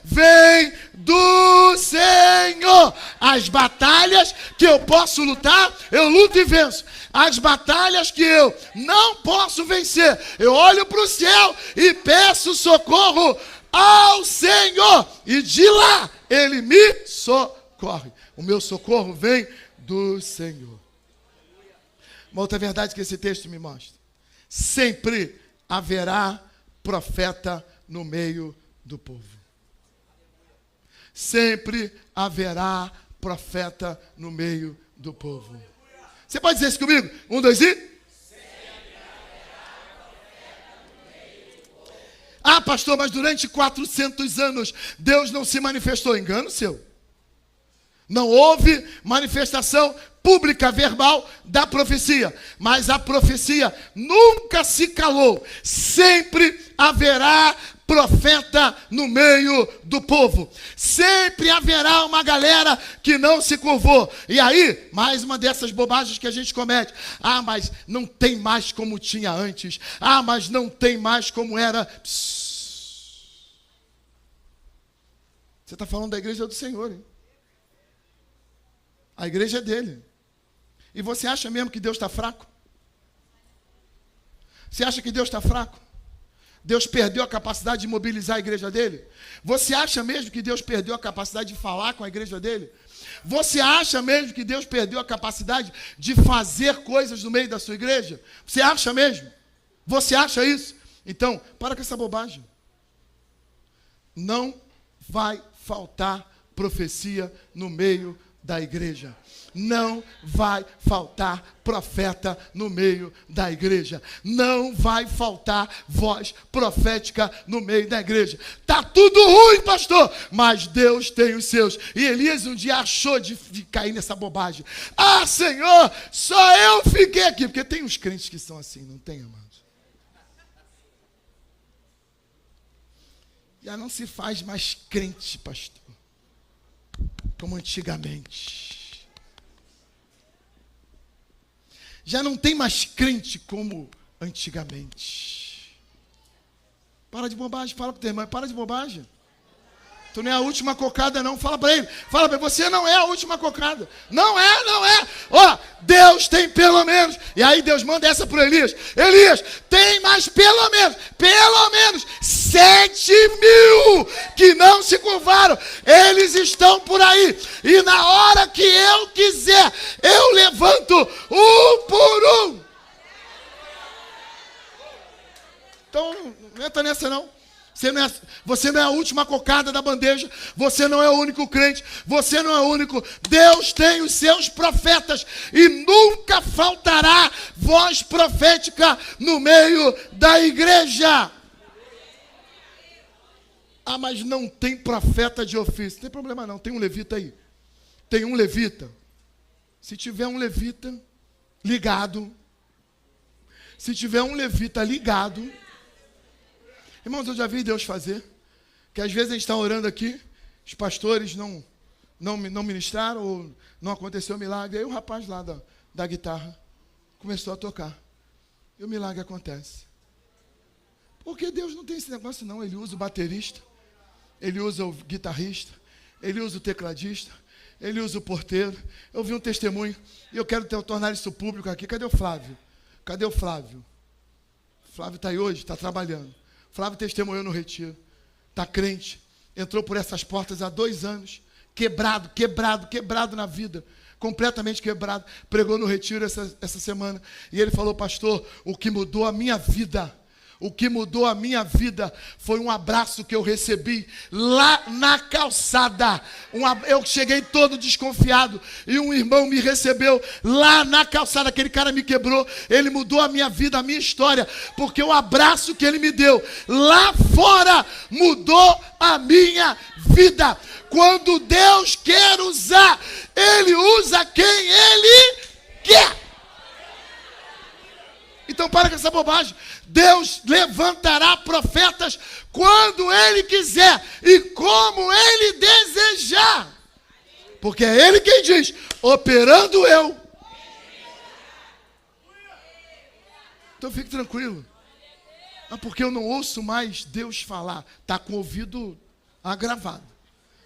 vem do Senhor. As batalhas que eu posso lutar, eu luto e venço. As batalhas que eu não posso vencer, eu olho para o céu e peço socorro ao Senhor, e de lá Ele me socorre. O meu socorro vem do Senhor. Uma outra verdade que esse texto me mostra: sempre haverá profeta no meio do povo. Sempre haverá profeta no meio do povo. Você pode dizer isso comigo? 1, 2 e... Ah, pastor, mas durante 400 anos Deus não se manifestou. Engano seu. Não houve manifestação pública, verbal da profecia. Mas a profecia nunca se calou. Sempre haverá profeta no meio do povo. Sempre haverá uma galera que não se curvou. E aí, mais uma dessas bobagens que a gente comete. Ah, mas não tem mais como tinha antes. Ah, mas não tem mais como era. Psss. Você está falando da igreja do Senhor, hein? A igreja é dele. E você acha mesmo que Deus está fraco? Você acha que Deus está fraco? Deus perdeu a capacidade de mobilizar a igreja dele? Você acha mesmo que Deus perdeu a capacidade de falar com a igreja dele? Você acha mesmo que Deus perdeu a capacidade de fazer coisas no meio da sua igreja? Você acha mesmo? Você acha isso? Então, para com essa bobagem. Não vai faltar profecia no meio da igreja. Não vai faltar profeta no meio da igreja. Não vai faltar voz profética no meio da igreja. Tá tudo ruim, pastor, mas Deus tem os seus. E Elias um dia achou de cair nessa bobagem. Ah, Senhor, só eu fiquei aqui. Porque tem uns crentes que são assim, não tem, amados? Já não se faz mais crente, pastor, como antigamente. Já não tem mais crente como antigamente. Para de bobagem, fala com o teu irmão, para de bobagem. Tu não é a última cocada não, fala para ele. Fala para ele, você não é a última cocada. Não é, não é. Ó, Deus tem pelo menos. E aí Deus manda essa para Elias. Elias, tem mais pelo menos 7.000 que não se curvaram. Eles estão por aí. E na hora que eu quiser, eu levanto um por um. Então, não entra nessa não. Você não é a última cocada da bandeja. Você não é o único crente. Você não é o único. Deus tem os seus profetas. E nunca faltará voz profética no meio da igreja. Ah, mas não tem profeta de ofício. Não tem problema não. Tem um levita aí. Tem um levita. Se tiver um levita ligado. Se tiver um levita ligado. Irmãos, eu já vi Deus fazer, que às vezes a gente está orando aqui, os pastores não ministraram, ou não aconteceu o milagre, aí o rapaz lá da guitarra começou a tocar, e o milagre acontece. Porque Deus não tem esse negócio não, Ele usa o baterista, Ele usa o guitarrista, Ele usa o tecladista, Ele usa o porteiro. Eu vi um testemunho, e eu quero tornar isso público aqui. Cadê o Flávio? Cadê o Flávio? O Flávio está aí hoje, está trabalhando. Flávio testemunhou no retiro. Está crente. Entrou por essas portas há 2 anos. Quebrado na vida. Completamente quebrado. Pregou no retiro essa semana. E ele falou, pastor, o que mudou a minha vida foi um abraço que eu recebi lá na calçada. Eu cheguei todo desconfiado e um irmão me recebeu lá na calçada. Aquele cara me quebrou, ele mudou a minha vida, a minha história, porque o abraço que ele me deu lá fora mudou a minha vida. Quando Deus quer usar, Ele usa quem Ele quer. Então para com essa bobagem. Deus levantará profetas quando Ele quiser e como Ele desejar. Porque é Ele quem diz, operando eu. Então fique tranquilo. Porque eu não ouço mais Deus falar. Está com o ouvido agravado.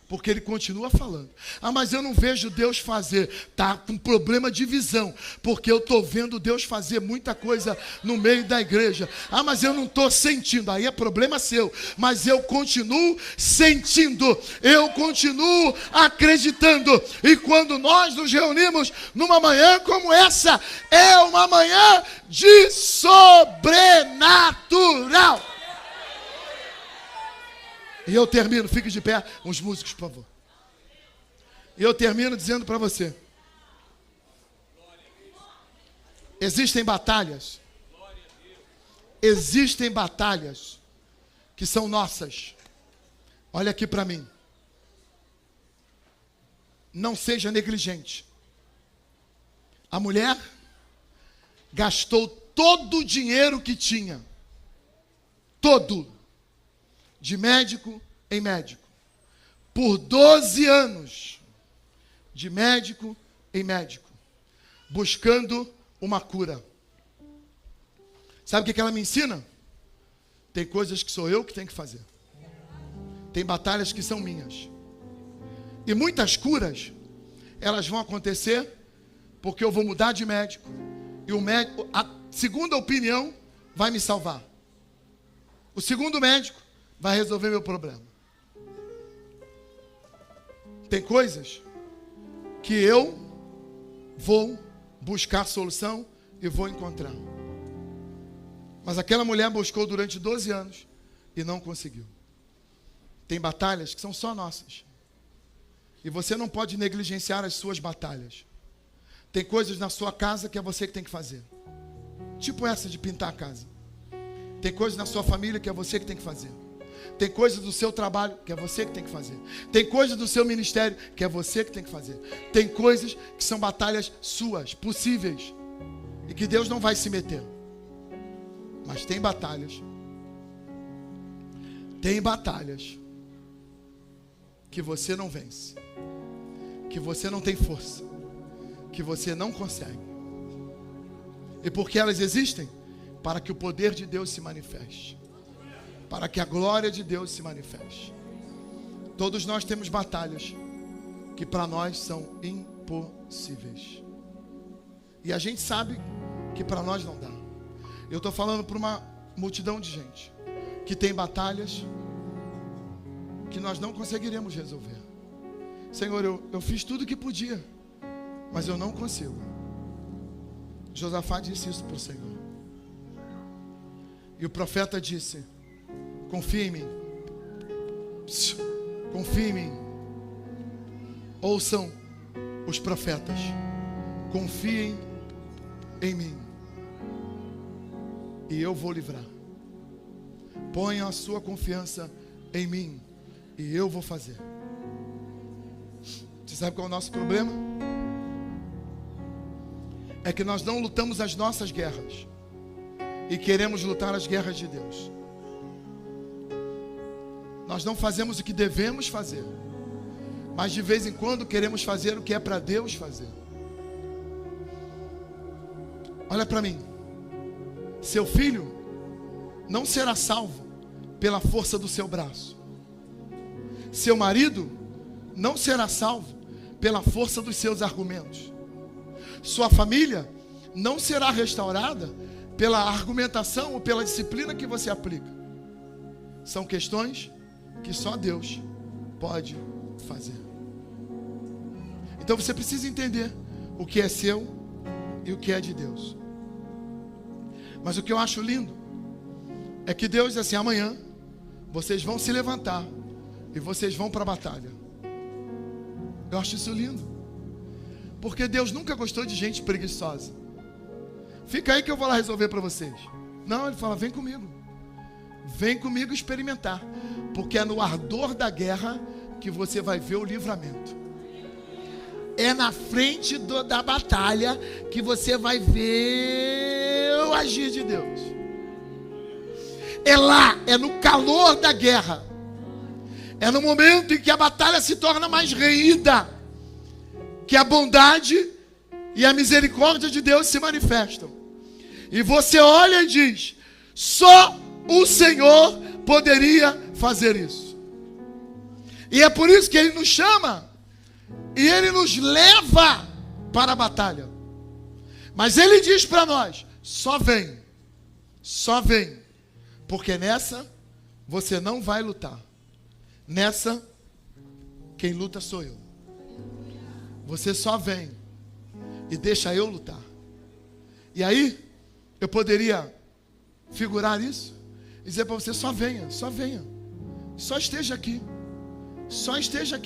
Porque Ele continua falando. Ah, mas eu não vejo Deus fazer. Está com problema de visão. Porque eu estou vendo Deus fazer muita coisa no meio da igreja. Ah, mas eu não estou sentindo. Aí é problema seu. Mas eu continuo sentindo. Eu continuo acreditando. E quando nós nos reunimos numa manhã como essa, é uma manhã de sobrenatural. E eu termino, fique de pé, uns músicos, por favor. E eu termino dizendo para você: existem batalhas que são nossas. Olha aqui para mim. Não seja negligente. A mulher gastou todo o dinheiro que tinha. Todo. De médico em médico. Por 12 anos. De médico em médico. Buscando uma cura. Sabe o que ela me ensina? Tem coisas que sou eu que tenho que fazer. Tem batalhas que são minhas. E muitas curas, elas vão acontecer porque eu vou mudar de médico. E o médico, a segunda opinião vai me salvar. O segundo médico vai resolver meu problema. Tem coisas que eu vou buscar solução e vou encontrar. Mas aquela mulher buscou durante 12 anos e não conseguiu. Tem batalhas que são só nossas. E você não pode negligenciar as suas batalhas. Tem coisas na sua casa que é você que tem que fazer. Tipo essa de pintar a casa. Tem coisas na sua família que é você que tem que fazer. Tem coisas do seu trabalho que é você que tem que fazer. Tem coisas do seu ministério que é você que tem que fazer. Tem coisas que são batalhas suas, possíveis. E que Deus não vai se meter. Mas tem batalhas. Tem batalhas que você não vence. Que você não tem força. Que você não consegue. E porque elas existem? Para que o poder de Deus se manifeste. Para que a glória de Deus se manifeste. Todos nós temos batalhas que para nós são impossíveis. E a gente sabe que para nós não dá. Eu estou falando para uma multidão de gente que tem batalhas que nós não conseguiremos resolver. Senhor, eu fiz tudo o que podia, mas eu não consigo. Josafá disse isso para o Senhor. E o profeta disse: confia em mim. Confia em mim. Ouçam os profetas. Confiem em mim. E eu vou livrar. Ponha a sua confiança em mim. E eu vou fazer. Você sabe qual é o nosso problema? É que nós não lutamos as nossas guerras. E queremos lutar as guerras de Deus. Nós não fazemos o que devemos fazer. Mas de vez em quando queremos fazer o que é para Deus fazer. Olha para mim. Seu filho não será salvo pela força do seu braço. Seu marido não será salvo pela força dos seus argumentos. Sua família não será restaurada pela argumentação ou pela disciplina que você aplica. São questões que só Deus pode fazer. Então você precisa entender o que é seu e o que é de Deus. Mas o que eu acho lindo é que Deus diz assim: amanhã vocês vão se levantar e vocês vão para a batalha. Eu acho isso lindo. Porque Deus nunca gostou de gente preguiçosa. Fica aí que eu vou lá resolver para vocês. Não, Ele fala: vem comigo. Vem comigo experimentar. Porque é no ardor da guerra que você vai ver o livramento. É na frente da batalha que você vai ver o agir de Deus. É lá, é no calor da guerra. É no momento em que a batalha se torna mais reída, que a bondade e a misericórdia de Deus se manifestam. E você olha e diz: só o Senhor poderia fazer isso. E é por isso que Ele nos chama e Ele nos leva para a batalha. Mas Ele diz para nós: só vem, porque nessa você não vai lutar. Nessa, quem luta sou eu. Você só vem e deixa eu lutar. E aí, eu poderia figurar isso e dizer para você: só venha, só esteja aqui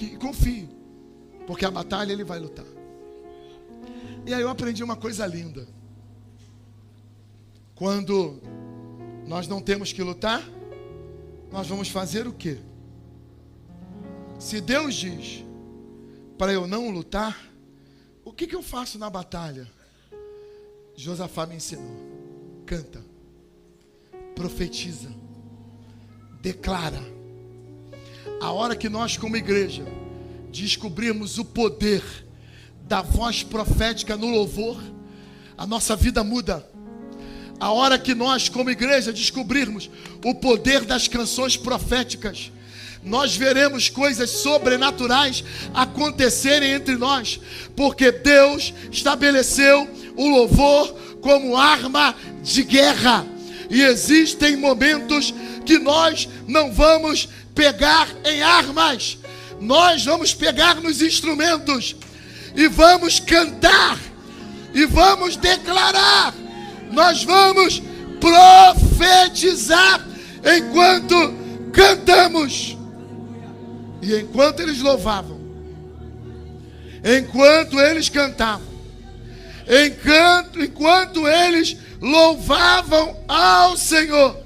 e confie, porque a batalha Ele vai lutar. E aí eu aprendi uma coisa linda. Quando nós não temos que lutar, nós vamos fazer o quê? Se Deus diz para eu não lutar, o que eu faço na batalha? Josafá me ensinou: canta, profetiza, declara. A hora que nós como igreja descobrirmos o poder da voz profética no louvor, a nossa vida muda. A hora que nós como igreja descobrirmos o poder das canções proféticas nós veremos coisas sobrenaturais acontecerem entre nós, porque Deus estabeleceu o louvor como arma de guerra. E existem momentos que nós não vamos pegar em armas, nós vamos pegar nos instrumentos e vamos cantar e vamos declarar, nós vamos profetizar enquanto cantamos. E enquanto eles louvavam, enquanto eles cantavam, enquanto eles louvavam ao Senhor.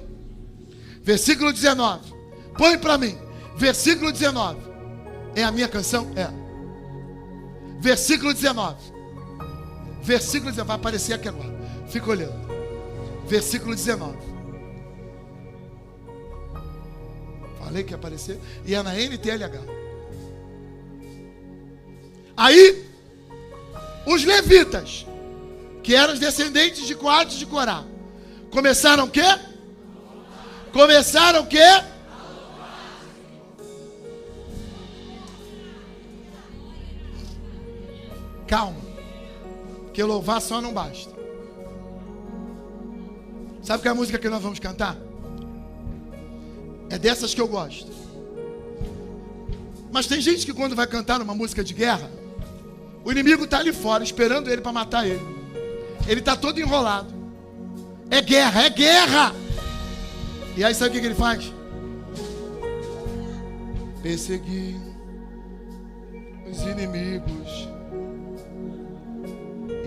Versículo 19. Põe para mim. Versículo 19. É a minha canção? É. Versículo 19. Versículo 19. Vai aparecer aqui agora. Fica olhando. Versículo 19. Falei que ia aparecer. E é na NTLH. Aí, os levitas, que eram os descendentes de Coate e de Corá, começaram o quê? Começaram o quê? Calma, porque louvar só não basta. Sabe qual é a música que nós vamos cantar? É dessas que eu gosto. Mas tem gente que quando vai cantar uma música de guerra, o inimigo está ali fora esperando ele para matar ele. Ele está todo enrolado. É guerra, é guerra. E aí sabe o que ele faz? Persegui os inimigos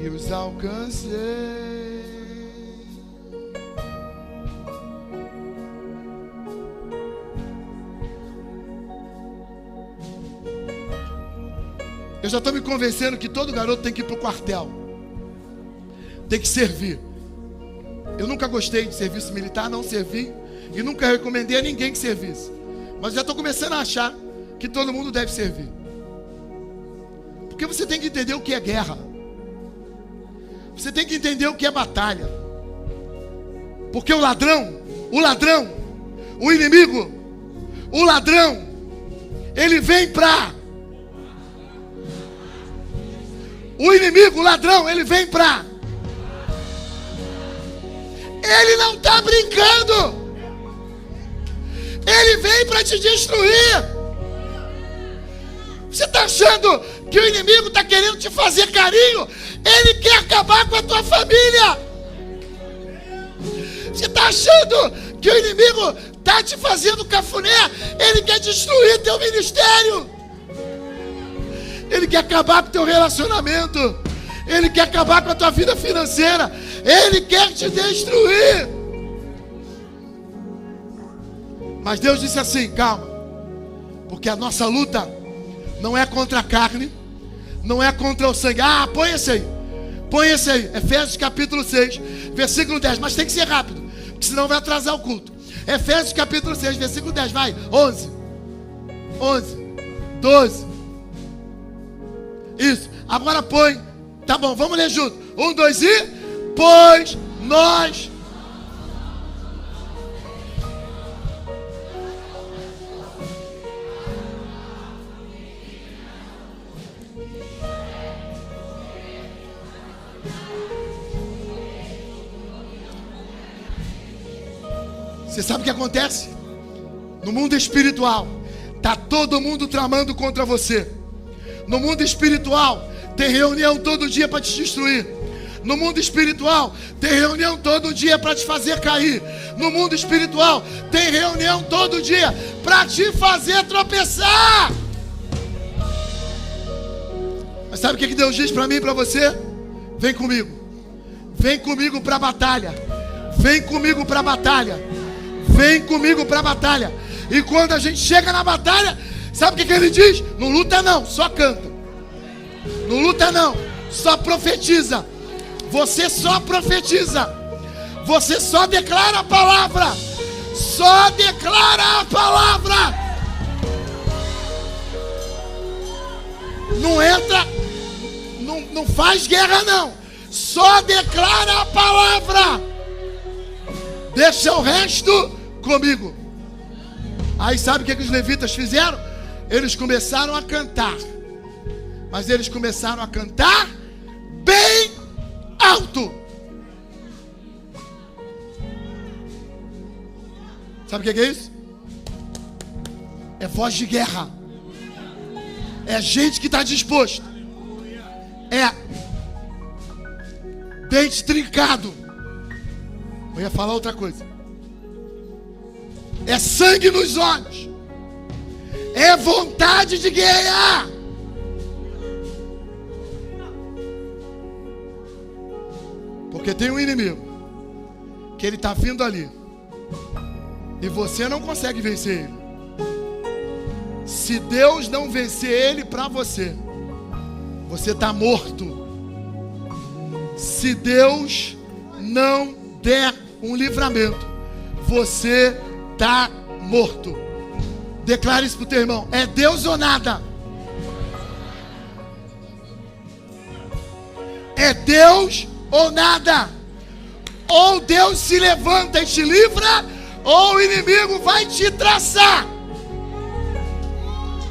e os alcancei. Eu já estou me convencendo que todo garoto tem que ir para o quartel. Tem que servir. Eu nunca gostei de serviço militar, não servi. E nunca recomendei a ninguém que servisse. Mas já estou começando a achar que todo mundo deve servir. Porque você tem que entender o que é guerra. Você tem que entender o que é batalha. Porque o ladrão, o inimigo, o ladrão, ele vem para... O inimigo, o ladrão, ele vem para... Ele não está brincando. Ele vem para te destruir. Você está achando que o inimigo está querendo te fazer carinho? Ele quer acabar com a tua família. Você está achando que o inimigo está te fazendo cafuné? Ele quer destruir teu ministério. Ele quer acabar com o teu relacionamento. Ele quer acabar com a tua vida financeira. Ele quer te destruir. Mas Deus disse assim, calma. Porque a nossa luta não é contra a carne, não é contra o sangue. Ah, põe esse aí. Põe esse aí. Efésios capítulo 6, versículo 10. Mas tem que ser rápido, porque senão vai atrasar o culto. Efésios capítulo 6, versículo 10. Vai, 11, 12. Isso, agora põe. Tá bom, vamos ler junto. 1, 2 e... Pois nós... Você sabe o que acontece? No mundo espiritual, tá todo mundo tramando contra você. No mundo espiritual, tem reunião todo dia para te destruir. No mundo espiritual, tem reunião todo dia para te fazer cair. No mundo espiritual, tem reunião todo dia para te fazer tropeçar. Mas sabe o que Deus diz para mim e para você? Vem comigo. Vem comigo para a batalha. Vem comigo para a batalha. Vem comigo para a batalha. E quando a gente chega na batalha, sabe o que ele diz? Não luta não, só canta. Não luta não, só profetiza. Você só profetiza. Você só declara a palavra. Só declara a palavra. Não entra, não faz guerra não. Só declara a palavra. Deixa o resto comigo. Aí sabe o que os levitas fizeram? Eles começaram a cantar. Mas eles começaram a cantar bem alto. Sabe o que é isso? É voz de guerra. É gente que está disposto. É dente trincado. Eu ia falar outra coisa. É sangue nos olhos. É vontade de guerrear. Porque tem um inimigo que ele está vindo ali e você não consegue vencer ele. Se Deus não vencer ele para você, você está morto. Se Deus não der um livramento, você está morto. Declare isso para o teu irmão. É Deus ou nada. É Deus ou nada. Ou Deus se levanta e te livra, ou o inimigo vai te traçar.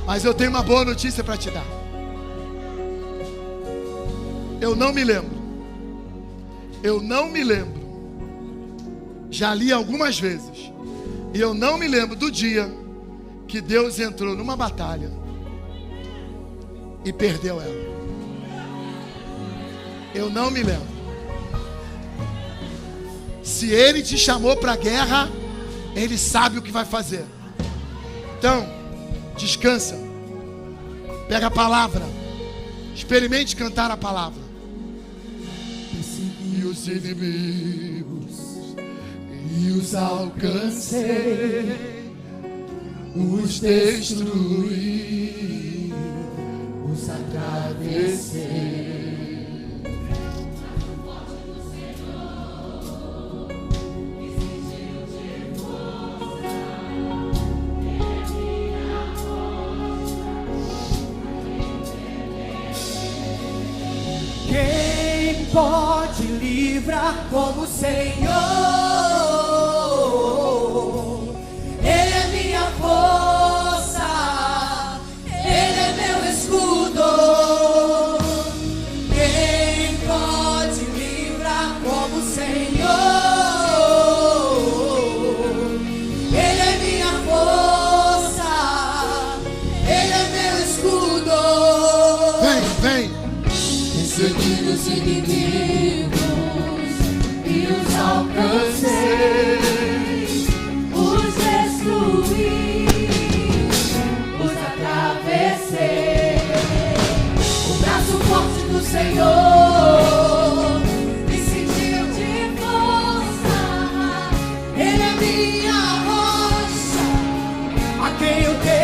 Mas eu tenho uma boa notícia para te dar. Eu não me lembro. Já li algumas vezes. E eu não me lembro do dia que Deus entrou numa batalha e perdeu ela. Eu não me lembro. Se Ele te chamou para a guerra, Ele sabe o que vai fazer. Então, descansa. Pega a palavra. Experimente cantar a palavra. E os inimigos, e os alcancei, os destruí, os atravessei. Quem pode livrar como o Senhor? Ele é minha força, Ele é meu escudo. Quem pode livrar como o Senhor? Ele é minha força, Ele é meu escudo. Vem. Segui os inimigos e os alcancei, os destruí, os atravessei. O braço forte do Senhor me cingiu de força. Ele é minha rocha, a quem eu tenho.